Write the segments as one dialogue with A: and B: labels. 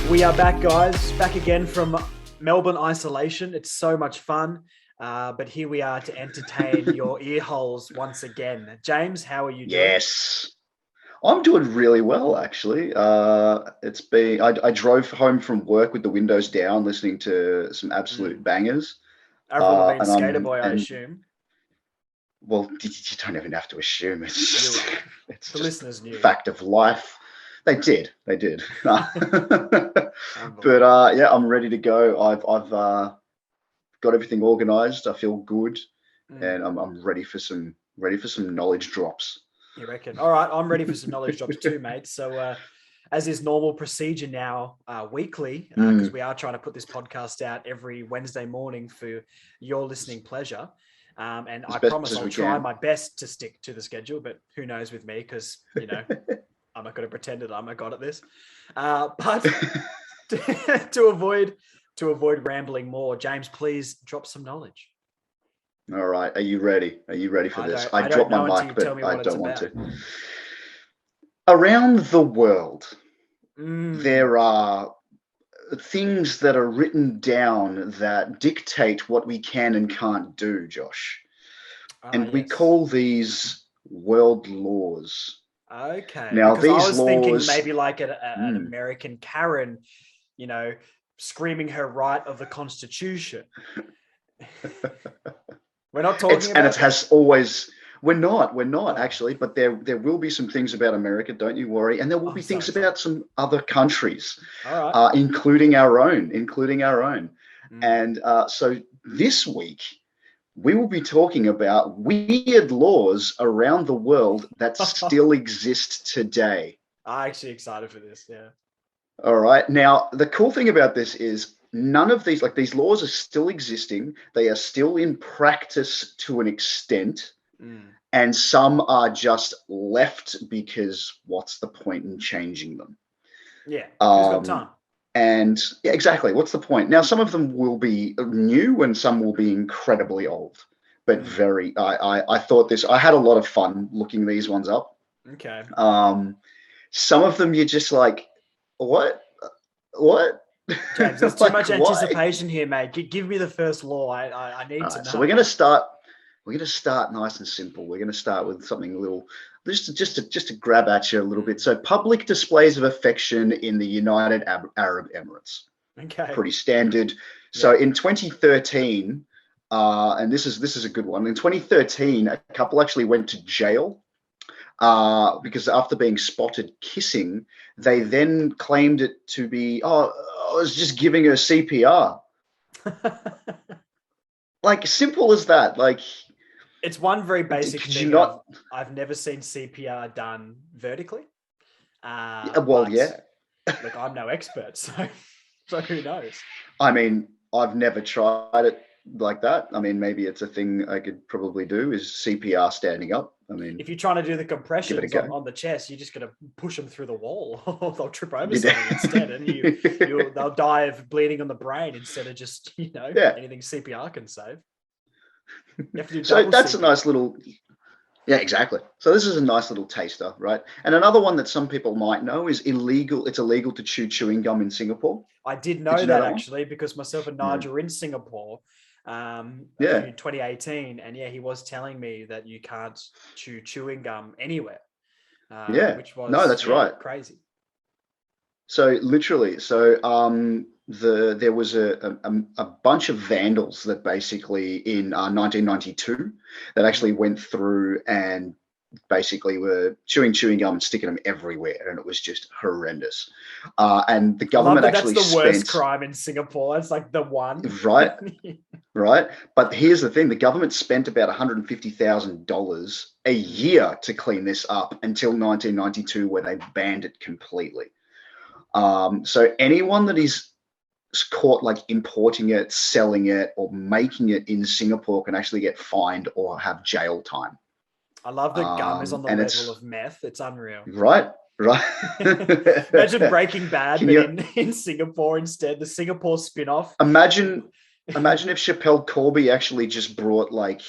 A: We are back, guys. Back again from Melbourne isolation. It's so much fun. But here we are to entertain your ear holes once again. James, how are you doing?
B: Yes, I'm doing really well, actually. I drove home from work with the windows down, listening to some absolute
A: Mm.
B: bangers.
A: Avril
B: And
A: Skater Boy, I
B: and
A: assume.
B: well, you don't even have to assume. It's
A: You're
B: just
A: right.
B: it's
A: The
B: just
A: listeners knew.
B: fact of life. They did. But
A: Unbelievable.
B: yeah, I'm ready to go. I've got everything organized. I feel good,
A: Mm.
B: and I'm ready for some knowledge drops.
A: You reckon? All right, I'm ready for some knowledge drops too, mate. So, as is normal procedure now, weekly, because
B: Mm,
A: we are trying to put this podcast out every Wednesday morning for your listening pleasure. And
B: as
A: I
B: best
A: promise
B: as
A: I'll
B: we
A: try
B: can.
A: my best to stick to the schedule, but who knows with me? Because I'm not going to pretend that I'm a god at this. But to avoid rambling more, James, please drop some knowledge.
B: All right. Are you ready? Are you ready for
A: I
B: this?
A: don't
B: I
A: I don't
B: dropped my
A: know until you
B: mic,
A: tell
B: but
A: me
B: I
A: what it's
B: don't want
A: about.
B: to. Around the world,
A: Mm.
B: there are things that are written down that dictate what we can and can't do, Josh.
A: Ah,
B: And we
A: yes.
B: call these world laws.
A: Okay,
B: Now,
A: because I
B: these
A: was thinking
B: laws,
A: maybe like an
B: hmm,
A: American Karen, you know, screaming her right of the Constitution. We're not talking
B: it
A: about that.
B: has always. We're not
A: Oh,
B: actually, but there will be some things about America. Don't you worry, and there will
A: I'm
B: be
A: so
B: things
A: excited.
B: about some other countries.
A: All right.
B: Including our own.
A: Mm.
B: And so this week, we will be talking about weird laws around the world that still exist today.
A: I'm actually excited for this. Yeah.
B: All right. Now, the cool thing about this is none of these, like these laws are still existing. They are still in practice to an extent.
A: Mm.
B: And some are just left because what's the point in changing them?
A: Yeah. Who's got
B: Um,
A: time?
B: and yeah, exactly. What's the point? Now, some of them will be new and some will be incredibly old, but
A: Mm.
B: I thought this, I had a lot of fun looking these ones up.
A: Okay.
B: Um, some of them you're just like, what? What?
A: James, there's too
B: Like,
A: much
B: why?
A: anticipation here, mate. Give me the first law. I
B: All
A: need to
B: right. So
A: know.
B: we're gonna start nice and simple. We're gonna start with something a little, just to grab at you a little bit.
A: Mm.
B: So public displays of affection in the United Arab Emirates.
A: Okay.
B: Pretty standard. So
A: Yeah.
B: in 2013, and this is a good one. In 2013, a couple actually went to jail because after being spotted kissing, they
A: Mm.
B: then claimed it to be, oh, I was just giving her CPR. Like simple as that. Like,
A: It's one very basic
B: could you
A: thing
B: not?
A: I've never seen CPR done vertically.
B: Well,
A: But
B: yeah.
A: look, I'm no expert, so who knows?
B: I mean, I've never tried it like that. I mean, maybe it's a thing I could probably do is CPR standing up. I mean,
A: If you're trying to do the
B: give it a
A: compressions
B: go.
A: on the chest, you're just gonna push them through the wall, or they'll trip over
B: Did
A: something instead, and they'll die of bleeding on the brain instead of just
B: yeah.
A: anything CPR can save. You have to do
B: So
A: double
B: that's a
A: CPR.
B: nice little. Yeah, exactly. So this is a nice little taster, right? And another one that some people might know is illegal. It's illegal to chew chewing gum in Singapore.
A: I did
B: Did
A: know
B: you know
A: that
B: that one?
A: actually because myself and
B: Yeah.
A: Nigel were in Singapore a
B: Yeah.
A: few 2018, and yeah, he was telling me that you can't chew chewing gum anywhere,
B: Yeah.
A: which
B: No,
A: was
B: that's right.
A: crazy.
B: So literally, there was a bunch of vandals that basically in 1992 that actually
A: Mm.
B: went through and basically were chewing gum and sticking them everywhere, and it was just horrendous. And the
A: I love
B: government
A: that that's
B: actually
A: the worst
B: spent
A: crime in Singapore. It's like the one.
B: right, right. But here's the thing: the government spent about $150,000 a
A: Mm.
B: year to clean this up until 1992, where they banned it completely. So anyone that is caught like importing it, selling it, or making it in Singapore can actually get fined or have jail time.
A: I love that gum is on the
B: And
A: level
B: it's
A: of meth. It's unreal.
B: right, right.
A: Imagine Breaking Bad,
B: Can
A: but
B: you
A: in Singapore instead, the Singapore spin-off.
B: imagine? Imagine if Chappelle Corby actually just brought like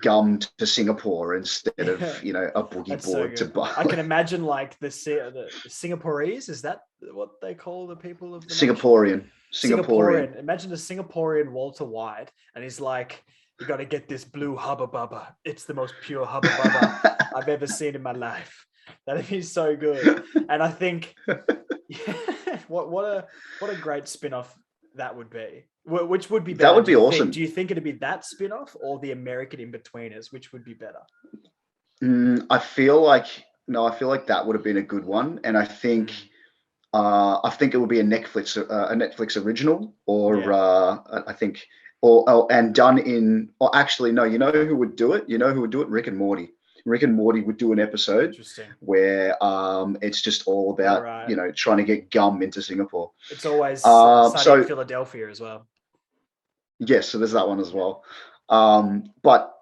B: gum to Singapore instead of,
A: Yeah.
B: a boogie
A: That's so
B: board to
A: good. I
B: Bali.
A: can imagine like the Singaporeese. Is that what they call the people of the nation?
B: Singaporean.
A: Imagine a Singaporean Walter White, and he's like, "You got to get this blue hubba bubba. It's the most pure hubba bubba I've ever seen in my life." That'd be so good. And I think, yeah, what a great spin-off that would be. Which would be
B: That
A: better?
B: would
A: Do
B: be
A: you think?
B: awesome.
A: Do you think it'd be that spin-off or the American In-Betweeners? Which would be better?
B: I feel like no, I feel like that would have been a good one, and I think it would be a Netflix original, or
A: Yeah.
B: I think, or and done in. Or actually, no, you know who would do it? You know who would do it? Rick and Morty. Rick and Morty would do an episode
A: Interesting.
B: where it's just all about
A: Right.
B: trying to get gum into Singapore.
A: It's always sunny in
B: So
A: Philadelphia as well.
B: yes, so there's that one as well. But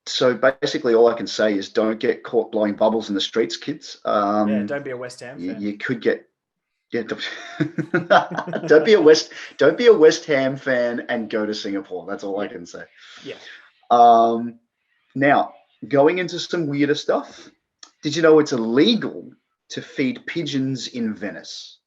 B: so basically, all I can say is don't get caught blowing bubbles in the streets, kids.
A: Yeah, don't be a West Ham fan.
B: You could get. Yeah, don't be a West Ham fan and go to Singapore. That's all I can say.
A: Yeah.
B: Now, going into some weirder stuff. Did you know it's illegal to feed pigeons in Venice?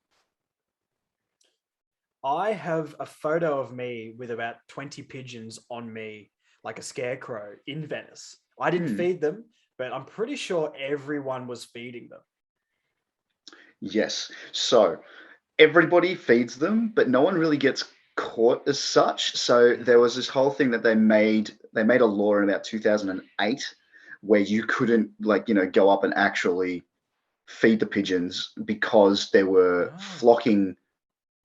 A: I have a photo of me with about 20 pigeons on me, like a scarecrow in Venice. I didn't feed them, but I'm pretty sure everyone was feeding them.
B: Yes. So everybody feeds them, but no one really gets caught as such. So there was this whole thing that they made a law in about 2008 where you couldn't go up and actually feed the pigeons because they were flocking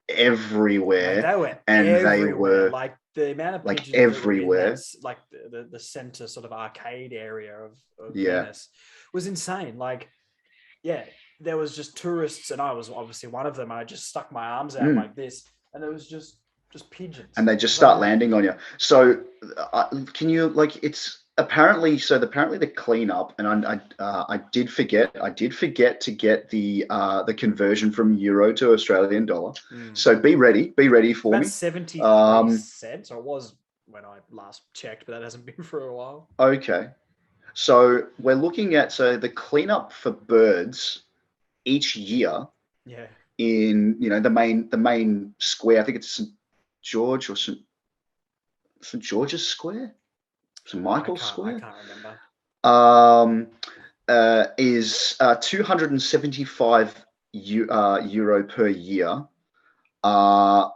B: everywhere.
A: They were
B: and
A: everywhere.
B: they were
A: like the amount of pigeons
B: everywhere.
A: That like the center sort of arcade area of
B: Yeah.
A: Venice was insane. Like, yeah, there was just tourists, and I was obviously one of them. I just stuck my arms out like this, and it was just pigeons,
B: and they just start landing on you. So can you it's apparently the cleanup, and I did forget to get the conversion from euro to Australian dollar. So be ready for
A: about
B: me.
A: 73 cents, or it was when I last checked, but that hasn't been for a while.
B: Okay, so we're looking at the cleanup for birds each year.
A: Yeah.
B: In the main square, I think it's St. George or St. George's Square, St. Michael's Square.
A: I can't remember.
B: Is 275 euro per year, and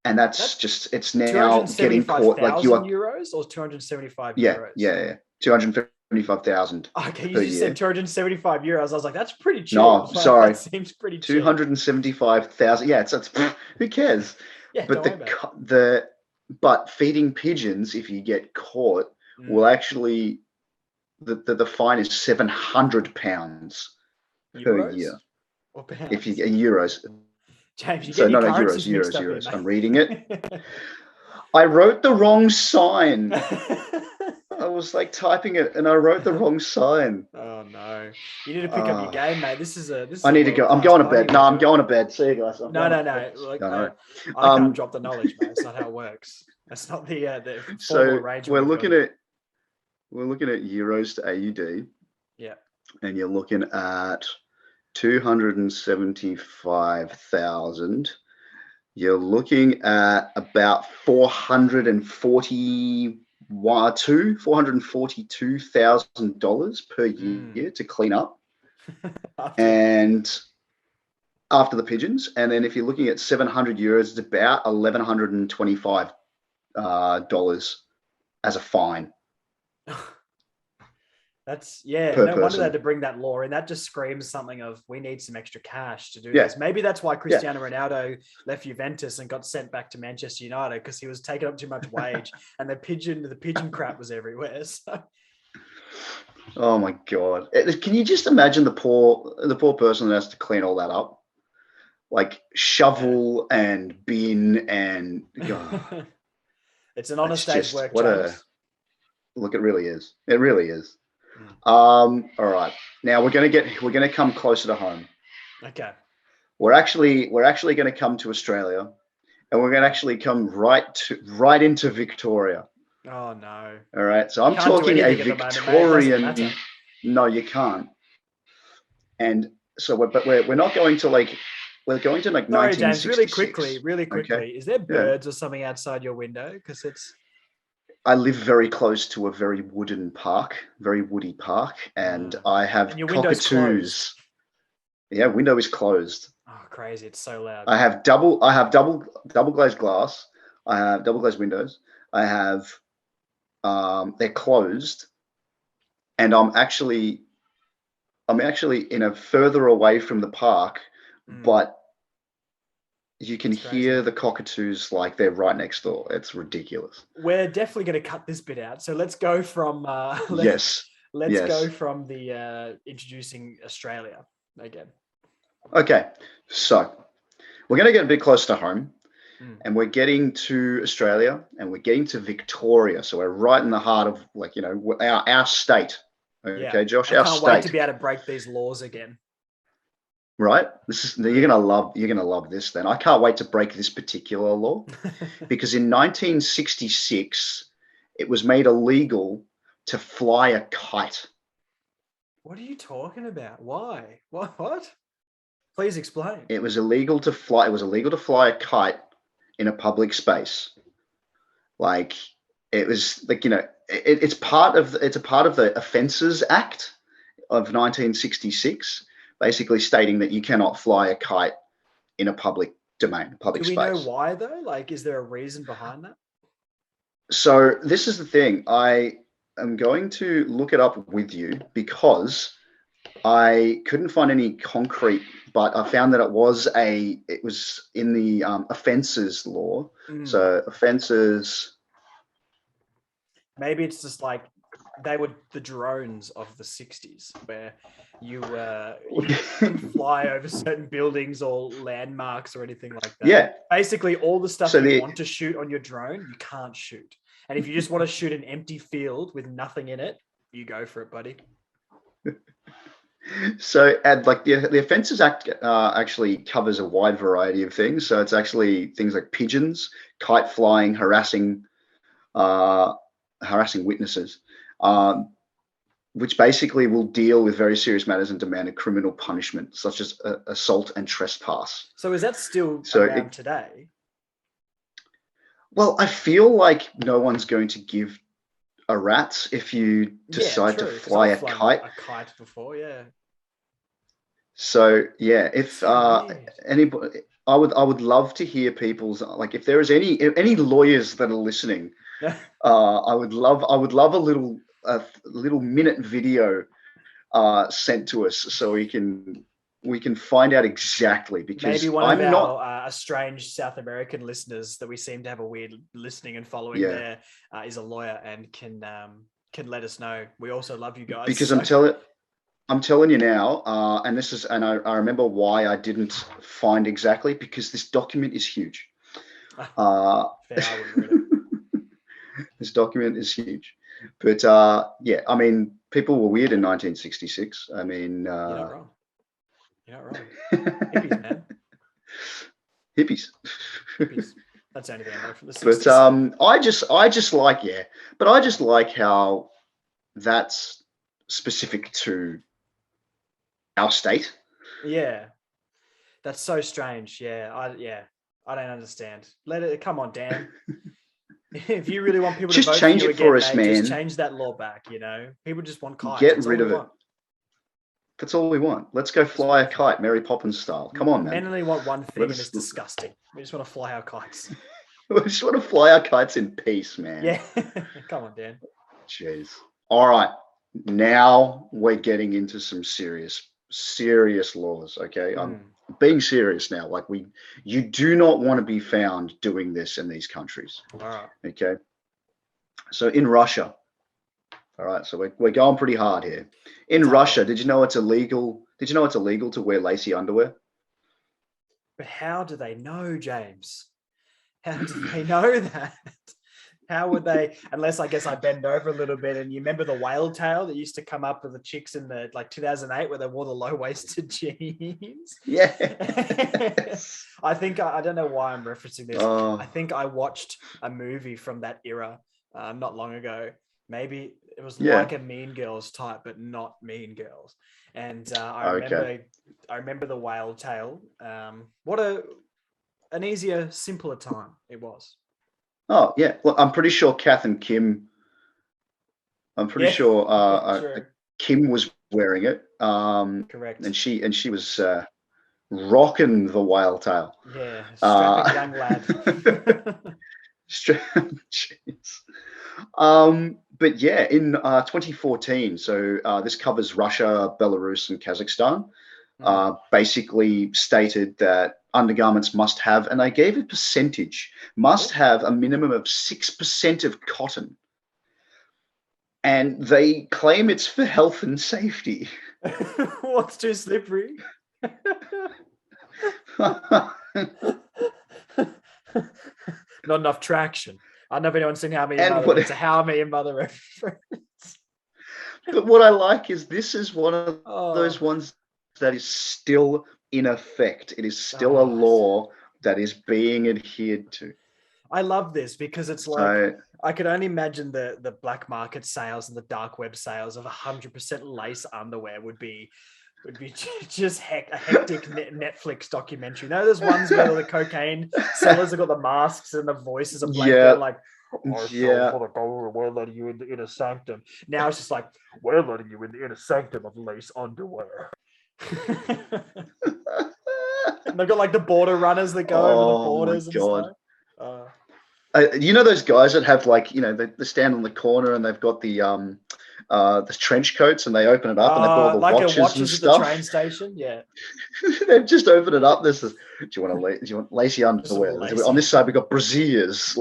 B: that's just it's now getting caught like you are
A: euros or 275
B: yeah,
A: euros.
B: Yeah, 275,000.
A: Okay, you just said 275 euros. I was like, that's pretty cheap.
B: No, sorry,
A: that seems pretty cheap.
B: 275,000. Yeah, it's who cares?
A: Yeah,
B: but but feeding pigeons, if you get caught, will actually the fine is £700 per year.
A: Or pounds?
B: If you euros.
A: James, you
B: so
A: get
B: no, euros. I'm reading it. I wrote the wrong sign. I was typing it and I wrote the wrong sign.
A: Oh no! You need to pick up your game, mate. This is.
B: I need to go. I'm going to bed. No, I'm going to bed. See you guys.
A: No. Like, I can't drop the knowledge, mate. It's not how it works. That's not the formal arrangement.
B: We're looking at euros to AUD.
A: Yeah.
B: And you're looking at 275,000. You're looking at about $442,000 per year to clean up, and after the pigeons. And then if you're looking at 700 euros, it's about $1,125 as a fine.
A: That's no wonder they had to bring that law in. That just screams something of we need some extra cash to do this. Maybe that's why Cristiano Ronaldo left Juventus and got sent back to Manchester United, because he was taking up too much wage and the pigeon crap was everywhere. So.
B: Oh my God. Can you just imagine the poor person that has to clean all that up? Like shovel and bin and
A: it's an honest day's work.
B: Look, it really is. It really is. All right. Now we're gonna come closer to home.
A: Okay.
B: We're actually going to come to Australia, and we're going to actually come right into Victoria.
A: Oh no.
B: All right. So I'm
A: Can't do
B: talking a
A: anything at the moment, mate. It doesn't matter.
B: Victorian. No, you can't. And so, we're not going to like, we're going to like
A: Sorry, James.
B: 1966.
A: Really
B: Okay.
A: quickly. Is there
B: Yeah.
A: birds or something outside your window? Because it's.
B: I live very close to a very woody park, and I have
A: And your window's
B: cockatoos.
A: closed.
B: Yeah, window is closed.
A: Oh, crazy! It's so loud.
B: I have double glazed glass. I have double glazed windows. I have they're closed, and I'm actually in a further away from the park, but you can hear the cockatoos like they're right next door. It's ridiculous.
A: We're definitely going to cut this bit out. So let's go from
B: yes.
A: Let's go from the introducing Australia again.
B: Okay, so we're going to get a bit close to home, and we're getting to Australia, and we're getting to Victoria. So we're right in the heart of, like, our state. Okay, Josh,
A: I
B: our
A: can't
B: state.
A: wait to be able to break these laws again.
B: Right? You're gonna love this. Then I can't wait to break this particular law because in 1966 it was made illegal to fly a kite.
A: What are you talking about? Why? What? Please explain.
B: It was illegal to fly. It was illegal to fly a kite in a public space. Like, it was like, it's part of the Offences Act of 1966. Basically stating that you cannot fly a kite in a public domain, public space. Do we
A: know why though? Like, is there a reason behind that?
B: So this is the thing. I am going to look it up with you because I couldn't find any concrete, but I found that it was in the offences law. So offences.
A: Maybe it's just like they were the drones of the 60s where you can fly over certain buildings or landmarks or anything like that.
B: Yeah.
A: Basically, all the stuff you want to shoot on your drone, you can't shoot. And if you just want to shoot an empty field with nothing in it, you go for it, buddy.
B: So, like the Offences Act actually covers a wide variety of things. So it's actually things like pigeons, kite flying, harassing witnesses, which basically will deal with very serious matters and demand a criminal punishment, such as assault and trespass.
A: So is that still around today?
B: Well, I feel like no one's going to give a rat's if you decide to fly a kite.
A: A kite before, yeah.
B: So yeah, if anybody, I would love to hear people's, like, if there is any lawyers that are listening, I would love a little minute video sent to us so we can find out exactly, because
A: maybe one of our strange South American listeners that we seem to have a weird listening and following there is a lawyer and can let us know. We also love you guys.
B: Because I'm telling you now, and I remember why I didn't find exactly, because this document is huge.
A: Fair, I wouldn't read it.
B: This document is huge. But yeah, I mean, people were weird in 1966. I mean,
A: you're not wrong. You're not wrong. Hippies, man.
B: Hippies.
A: That's the only thing I know from the 60s.
B: But I just like how that's specific to our state.
A: Yeah, that's so strange. Yeah, I don't understand. Come on, Dan. If you really want people
B: just
A: to vote
B: change
A: for you
B: it
A: again,
B: for us, man.
A: Just change that law back. People just want kites.
B: Get rid of it. That's all we want. Let's go fly a kite, Mary Poppins style. Come on, man.
A: Men only want one thing, and it's disgusting. We just want to fly our kites.
B: We just want to fly our kites in peace, man.
A: Yeah. Come on, Dan.
B: Jeez. All right. Now we're getting into some serious laws. Okay. I'm being serious now. Like, you do not want to be found doing this in these countries.
A: All right.
B: Okay. So in Russia, all right. So we're going pretty hard here. In Russia, did you know it's illegal? Did you know it's illegal to wear lacy underwear?
A: But how do they know, James? How do they know that? How would they, unless I guess I bend over a little bit, and you remember the whale tail that used to come up with the chicks in the 2008 where they wore the low-waisted jeans?
B: Yeah.
A: I think, I don't know why I'm referencing this.
B: Oh.
A: I think I watched a movie from that era not long ago. Maybe it was
B: Yeah.
A: like a Mean Girls type, but not Mean Girls. And I
B: Okay.
A: remember the whale tale. What an easier, simpler time it was.
B: Oh yeah. Well, I'm pretty sure Kath and Kim. I'm pretty
A: Yeah,
B: sure
A: yeah, true,
B: Kim was wearing it.
A: correct.
B: And she was rocking the whale tail.
A: Yeah, strapping young lad.
B: Jeez. But yeah, in 2014, so this covers Russia, Belarus, and Kazakhstan. Basically stated that undergarments must have, and they gave a percentage, must have a minimum of 6% of cotton. And they claim it's for health and safety.
A: What's too slippery? Not enough traction. I don't know if anyone's seen How I Met Your
B: And
A: Mother,
B: what,
A: but it's a How I Met Your Mother reference.
B: but what I like is this is one of those
A: Oh,
B: ones that is still in effect. It is still a
A: oh,
B: law that is being adhered to.
A: I love this because it's like
B: So
A: I could only imagine the black market sales and the dark web sales of 100% lace underwear would be just a hectic Netflix documentary. You know, there's ones where the cocaine sellers have got the masks and the voices are blanked
B: yeah,
A: out like, I
B: yeah.
A: sell for the gold, we're letting you in the inner sanctum. Now it's just like, we're letting you in the inner sanctum of lace underwear. And they've got like the border runners that go over the
B: Oh my
A: borders and
B: god.
A: stuff.
B: You know those guys that have like, they stand on the corner and they've got the trench coats and they open it up and they've got all the
A: Like a
B: watches and
A: watches at the train
B: stuff.
A: station. Yeah.
B: They've just opened it up. This is, do you want lacy underwear?
A: Lacy.
B: On this side we've got brassieres,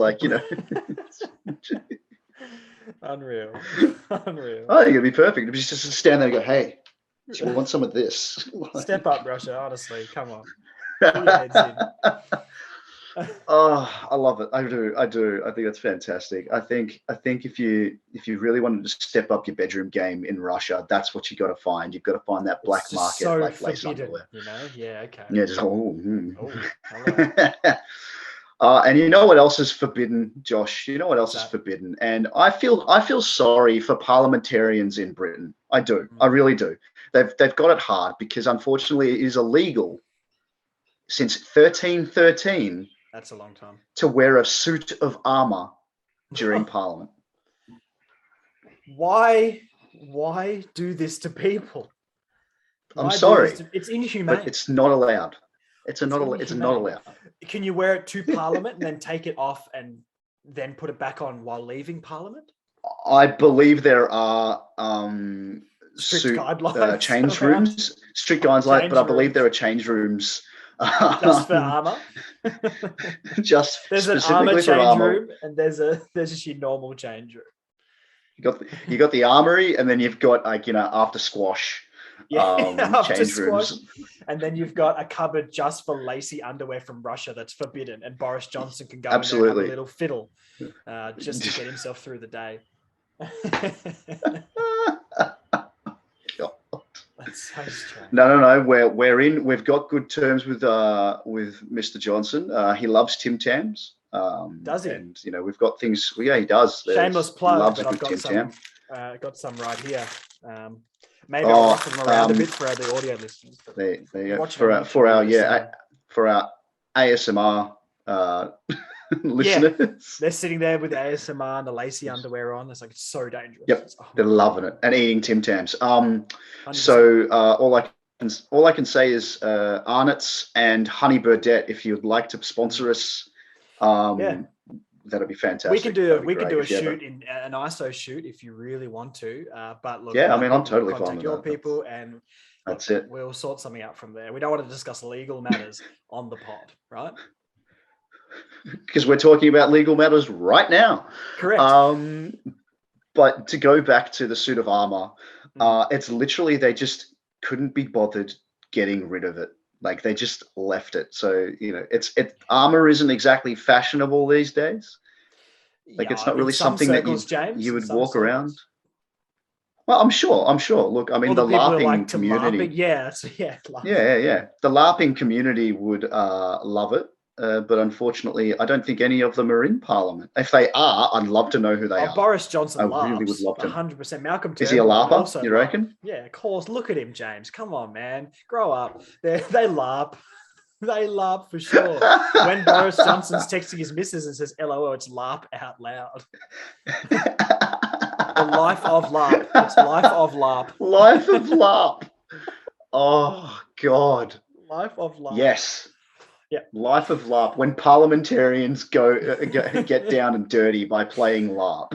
A: Unreal. Unreal.
B: I think it'd be perfect. It'd be just stand there and go, hey, do you want some of this?
A: Step up, Russia, honestly. Come on. Put your heads in.
B: Oh, I love it. I do. I think that's fantastic. I think if you really wanted to step up your bedroom game in Russia, that's what you got to find. You've got to find that black
A: It's
B: market,
A: so
B: like lace
A: forbidden,
B: underwear.
A: Yeah, okay.
B: Yeah, just and you know what else is forbidden, Josh? You know what else is forbidden? And I feel sorry for parliamentarians in Britain. I do. I really do. They've got it hard because unfortunately it is illegal since 1313.
A: That's a long time.
B: To wear a suit of armor during Parliament.
A: Why do this to people?
B: I'm sorry.
A: It's inhumane.
B: But it's not allowed. It's not allowed.
A: Can you wear it to Parliament and then take it off and then put it back on while leaving Parliament?
B: I believe there are
A: strict guidelines,
B: change rooms, strict guidelines, but I believe there are change rooms.
A: Just for armor.
B: Just
A: there's
B: specifically
A: an
B: for
A: armor change
B: armor.
A: room, and there's just your normal change room.
B: You got the armory, and then you've got after squash.
A: After
B: change
A: squash.
B: rooms.
A: And then you've got a cupboard just for lacy underwear from Russia that's forbidden, and Boris Johnson can go in there and have a little fiddle just to get himself through the day. That's so strange.
B: No. We've got good terms with Mr. Johnson. He loves Tim Tams.
A: Does he?
B: And we've got things. Well, yeah, he does.
A: Shameless plug.
B: He loves
A: but
B: a
A: I've
B: good
A: got
B: Tim
A: some. Got some right here. Maybe I'll rock them around a bit for the audio listeners.
B: For our ASMR listeners.
A: Yeah, they're sitting there with the ASMR and the lacy underwear on. It's like it's so dangerous.
B: Yep, they're loving it and eating Tim Tams.
A: 100%.
B: So all I can say is Arnott's and Honey Burdette, if you'd like to sponsor us, that'd be fantastic.
A: We can do a shoot in an ISO shoot if you really want to. But look,
B: yeah, I mean, I'm totally fine
A: with your people, and
B: that's it.
A: We'll sort something out from there. We don't want to discuss legal matters on the pod, right?
B: Because we're talking about legal matters right now.
A: Correct.
B: But to go back to the suit of armor, it's literally they just couldn't be bothered getting rid of it. Like they just left it. So armor isn't exactly fashionable these days. Like it's not really something circles, that you would walk around. Well, I'm sure. Look, I mean, the LARPing community.
A: Yeah.
B: The LARPing community would love it. but unfortunately, I don't think any of them are in Parliament. If they are, I'd love to know who they are.
A: Boris Johnson
B: I really would
A: laughs.
B: love to.
A: 100%. Malcolm
B: Is he a
A: Turnbull would
B: larper?
A: also
B: You
A: laugh.
B: reckon?
A: Yeah, of course. Look at him, James. Come on, man. Grow up. They laugh. They laugh for sure. When Boris Johnson's texting his missus and says, LOL, it's laugh out loud. The life of LARP. It's life of LARP.
B: Life of LARP. Oh, God.
A: Life of LARP.
B: Yes.
A: Yeah.
B: Life of LARP. When parliamentarians get down and dirty by playing LARP.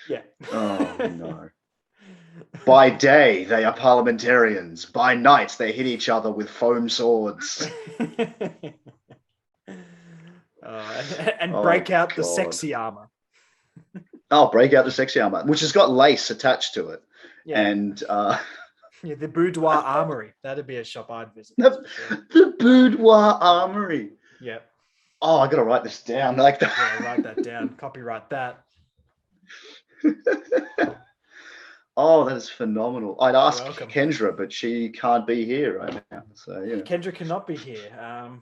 A: Yeah.
B: Oh, no. By day, they are parliamentarians. By night, they hit each other with foam swords.
A: And break out the sexy armor.
B: Oh, break out the sexy armor, which has got lace attached to it.
A: Yeah.
B: And
A: yeah, the BOUDOIR Armory. That'd be a shop I'd visit.
B: The BOUDOIR Armory.
A: Yeah.
B: Oh, I gotta write this down. Like that.
A: Yeah, write that down. Copyright that.
B: Oh, that is phenomenal. I'd ask
A: welcome.
B: Kendra, but she can't be here right now. So yeah.
A: Kendra cannot be here.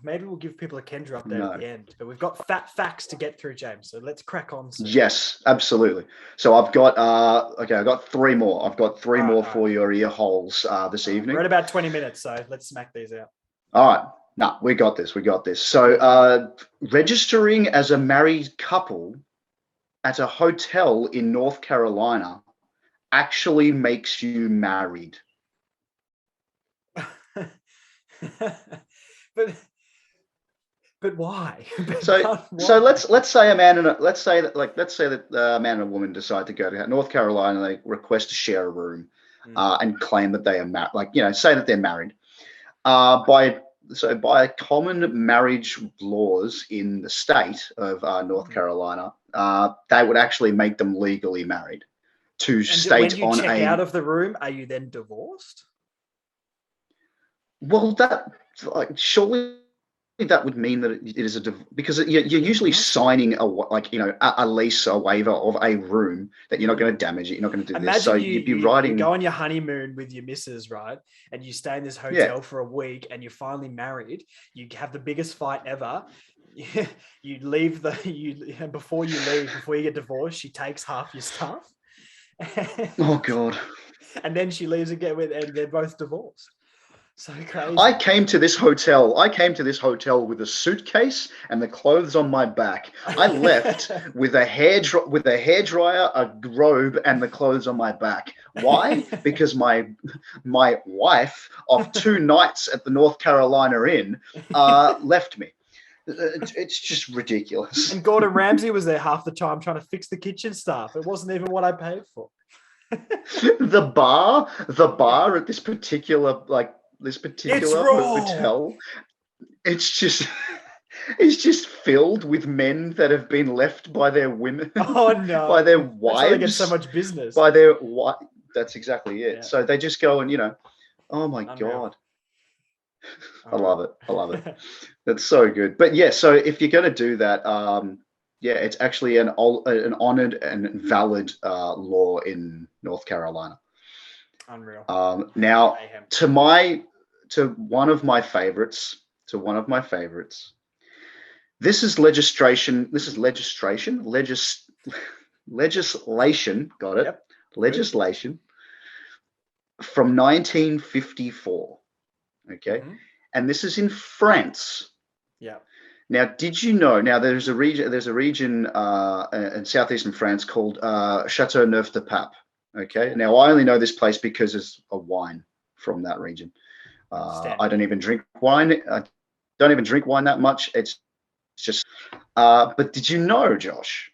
A: Maybe we'll give people a Kendra update at the end. But we've got fat facts to get through, James. So let's crack on. Soon.
B: Yes, absolutely. So I've got I've got three more. I've got three more for your ear holes this evening.
A: We're at about 20 minutes, so let's smack these out.
B: All right. No, we got this. We got this. So registering as a married couple at a hotel in North Carolina actually makes you married.
A: but why?
B: So let's say a man and a man and a woman decide to go to North Carolina. They request to share a room and claim that they are married. Say that they're married. By common marriage laws in the state of North Carolina, that would actually make them legally married. To state
A: when you
B: on
A: check out of the room, are you then divorced?
B: Well, that surely that would mean that it is because you're usually signing a lease, a waiver of a room that you're not going to damage it, you're not going to do this. So you'd be writing.
A: You go on your honeymoon with your missus, right? And you stay in this hotel for a week, and you're finally married. You have the biggest fight ever. You leave before you get divorced, she takes half your stuff.
B: Oh God!
A: And then she leaves again and they're both divorced. So crazy. I
B: came to this hotel with a suitcase and the clothes on my back. I left with a hairdryer, a robe, and the clothes on my back. Why? Because my wife of 2 nights at the North Carolina Inn left me. It's just ridiculous.
A: And Gordon Ramsay was there half the time trying to fix the kitchen stuff. It wasn't even what I paid for.
B: The bar at this particular hotel, it's just filled with men that have been left by their women.
A: Oh no!
B: By their wives.
A: That's why they get so much business.
B: By their wife. That's exactly it.
A: Yeah. So
B: they just go and oh my God. I love it. That's so good. But yeah, so if you're going to do that, it's actually an honored and valid law in North Carolina.
A: Unreal.
B: Now, to one of my favorites. This is legislation. Got it.
A: Yep.
B: Legislation from 1954. Okay. Mm-hmm. And this is in France.
A: Yeah.
B: Now, did you know? Now, there's a region in southeastern France called Châteauneuf-du-Pape. Okay. Now, I only know this place because there's a wine from that region. I don't even drink wine. I don't even drink wine that much. It's just. But did you know, Josh,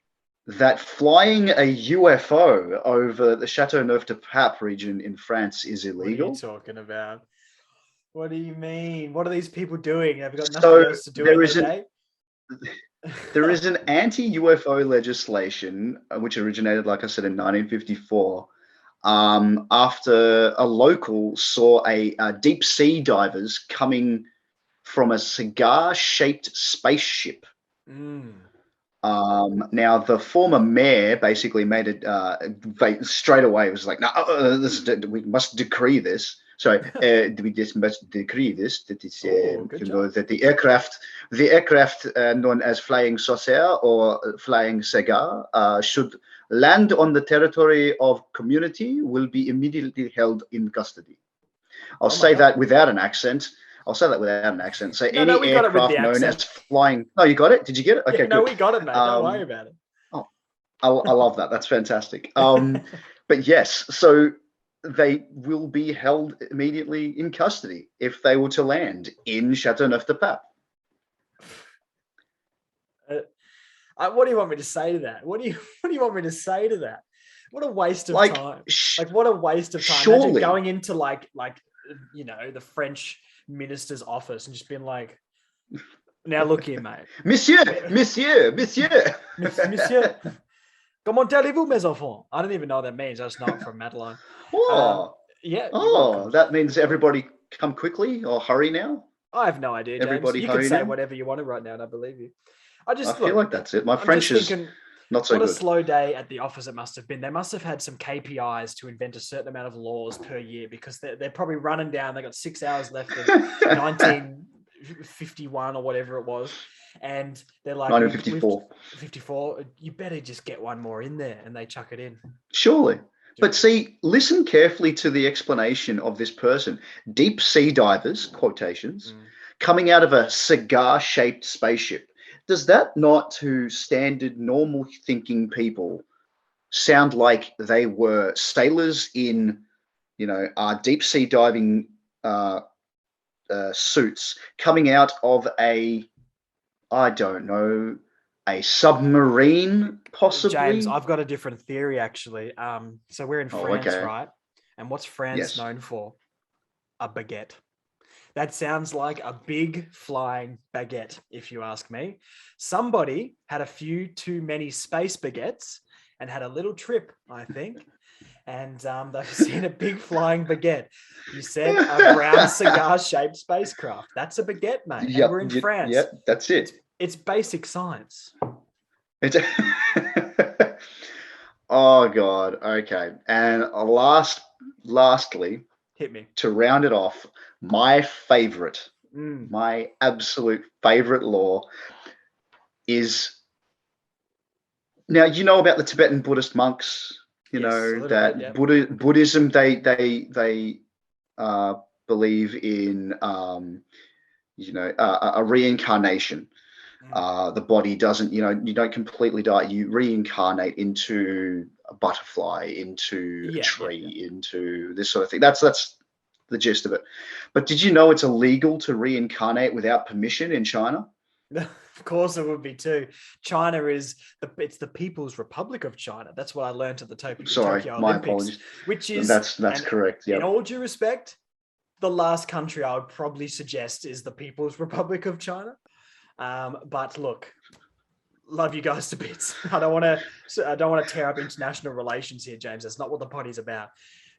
B: that flying a UFO over the Châteauneuf-du-Pape region in France is illegal?
A: What are you talking about? What do you mean? What are these people doing? Have got nothing else to do in their day?
B: There is an anti-UFO legislation which originated, like I said, in 1954. After a local saw a deep sea divers coming from a cigar-shaped spaceship. Now, the former mayor basically made it straight away. It was like, no, we must decree this. Sorry, we just must decree this, that it's, that the aircraft known as Flying Saucer or Flying Cigar should land on the territory of community will be immediately held in custody. I'll say that without an accent. So any
A: we got it with
B: aircraft
A: the
B: known
A: accent.
B: as flying. No, you got it? Did you get it? Okay,
A: Yeah, no,
B: good.
A: we got it, mate. Don't worry about it.
B: Oh, I love that. That's fantastic. But yes, so they will be held immediately in custody if they were to land in Châteauneuf-du-Pape.
A: What do you want me to say to that? What do you want me to say to that? What a waste of time! What a waste of time!
B: Surely.
A: Imagine going into like the French minister's office and just being like, "Now look here, mate,
B: Monsieur.
A: Comment allez-vous, mes enfants?" I don't even know what that means. I just know it from Madeline.
B: Oh,
A: yeah.
B: That means everybody come quickly or hurry now.
A: I have no idea, James.
B: Everybody
A: you can say whatever you wanted right now, and I believe you. I feel
B: like that's it. My French is not so good.
A: What a slow day at the office it must have been. They must have had some KPIs to invent a certain amount of laws per year, because they're probably running down. They got 6 hours left of 1951 or whatever it was. And they're like,
B: 1954.
A: 54, you better just get one more in there, and they chuck it in.
B: Surely. But see, listen carefully to the explanation of this person. Deep sea divers, quotations, coming out of a cigar-shaped spaceship. Does that not, to standard normal thinking people, sound like they were sailors in, deep sea diving suits coming out of a submarine, possibly?
A: James, I've got a different theory, actually. So we're in France, right? And what's France known for? A baguette. That sounds like a big flying baguette, if you ask me. Somebody had a few too many space baguettes and had a little trip, I think. And they've seen a big flying baguette. You said a brown cigar-shaped spacecraft. That's a baguette, mate.
B: Yep,
A: and we're in France.
B: Yeah, that's it.
A: It's basic science.
B: Oh, God. Okay. And lastly,
A: hit me.
B: To round it off, my absolute favorite law is, now, you know about the Tibetan Buddhist monks, Buddhism, they believe in, a reincarnation. The body doesn't, you don't completely die. You reincarnate into a butterfly, into a tree, into this sort of thing. That's the gist of it. But did you know it's illegal to reincarnate without permission in China?
A: Of course it would be too. China it's the People's Republic of China. That's what I learned at the Tokyo Olympics.
B: My apologies.
A: Which is
B: that's correct. Yeah.
A: In all due respect, the last country I would probably suggest is the People's Republic of China. But look, love you guys to bits. I don't want to tear up international relations here, James. That's not what the potty's about.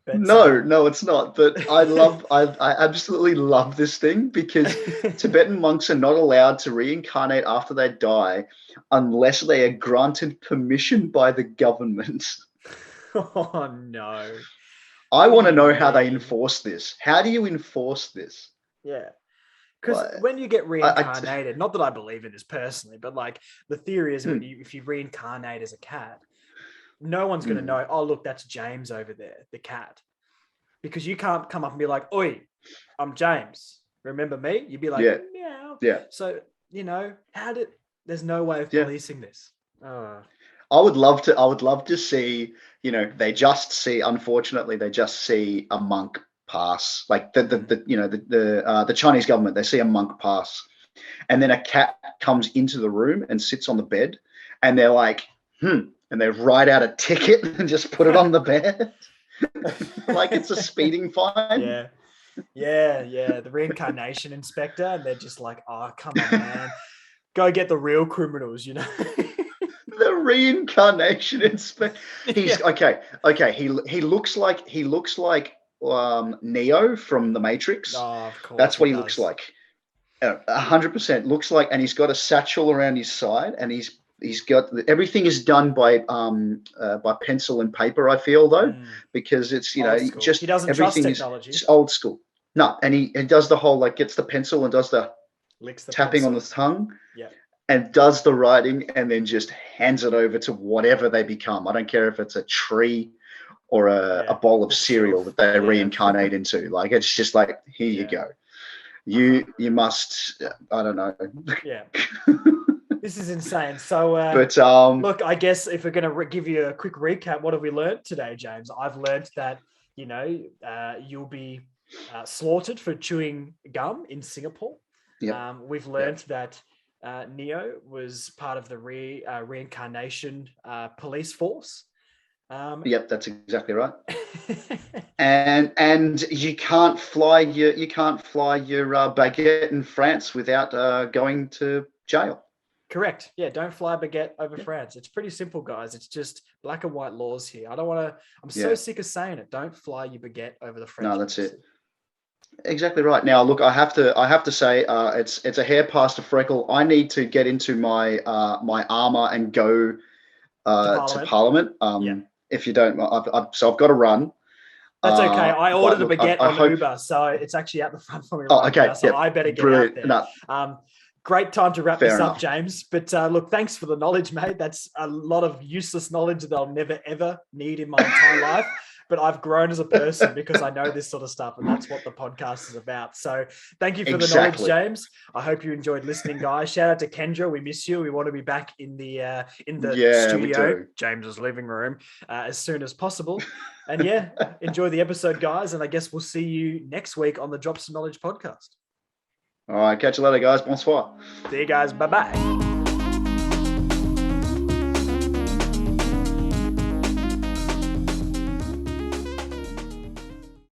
A: But,
B: no, it's not. But I absolutely love this thing, because Tibetan monks are not allowed to reincarnate after they die unless they are granted permission by the government.
A: Oh, no.
B: I want to know how they enforce this. How do you enforce this?
A: Yeah. Because when you get reincarnated, not that I believe in this personally, but like the theory is if you reincarnate as a cat, no one's going to know, oh, look, that's James over there, the cat. Because you can't come up and be like, oi, I'm James. Remember me? You'd be like, meow.
B: Yeah.
A: So, there's no way of policing this.
B: I would love to see, unfortunately, they just see a monk pass, like the Chinese government, they see a monk pass, and then a cat comes into the room and sits on the bed, and they're like, and they write out a ticket and just put it on the bed. Like it's a speeding fine.
A: Yeah. The reincarnation inspector, and they're just like, oh, come on, man. Go get the real criminals,
B: The reincarnation inspector. He's okay. He looks like Neo from the Matrix.
A: Oh, of course.
B: That's what he looks like. 100% looks like, and he's got a satchel around his side, and he's he's got everything is done by pencil and paper. I feel though, because it's just
A: he doesn't
B: everything
A: trust
B: is
A: technology.
B: just old school. No, and he does the whole gets the pencil and does the
A: Licks the
B: tapping
A: pencil
B: on the tongue.
A: Yeah.
B: And does the writing and then just hands it over to whatever they become. I don't care if it's a tree or a bowl of cereal that they reincarnate into. Like, it's just like, here you go. You must, I don't know.
A: Yeah. This is insane. So,
B: but
A: look, I guess if we're going to give you a quick recap, what have we learned today, James? I've learned that, you'll be slaughtered for chewing gum in Singapore.
B: Yep.
A: We've learned that Neo was part of the reincarnation police force.
B: Yep, that's exactly right. and you can't fly your baguette in France without going to jail.
A: Correct. Yeah, don't fly baguette over France. It's pretty simple, guys. It's just black and white laws here. I don't want to. I'm so sick of saying it. Don't fly your baguette over the French.
B: No, that's it. Exactly right. Now, look, I have to say, it's a hair past a freckle. I need to get into my my armor and go to Parliament. If you don't, so I've got to run.
A: That's okay. I ordered a baguette on Uber, so it's actually out the front for me right now. So I better get out there.
B: No.
A: Great time to wrap this up, James. But look, thanks for the knowledge, mate. That's a lot of useless knowledge that I'll never, ever need in my entire life. But I've grown as a person because I know this sort of stuff, and that's what the podcast is about. So thank you for the knowledge, James. I hope you enjoyed listening, guys. Shout out to Kendra. We miss you. We want to be back in the studio, James's living room, as soon as possible. And enjoy the episode, guys. And I guess we'll see you next week on the Drops of Knowledge podcast.
B: All right, catch you later, guys. Bonsoir.
A: See you guys. Bye-bye.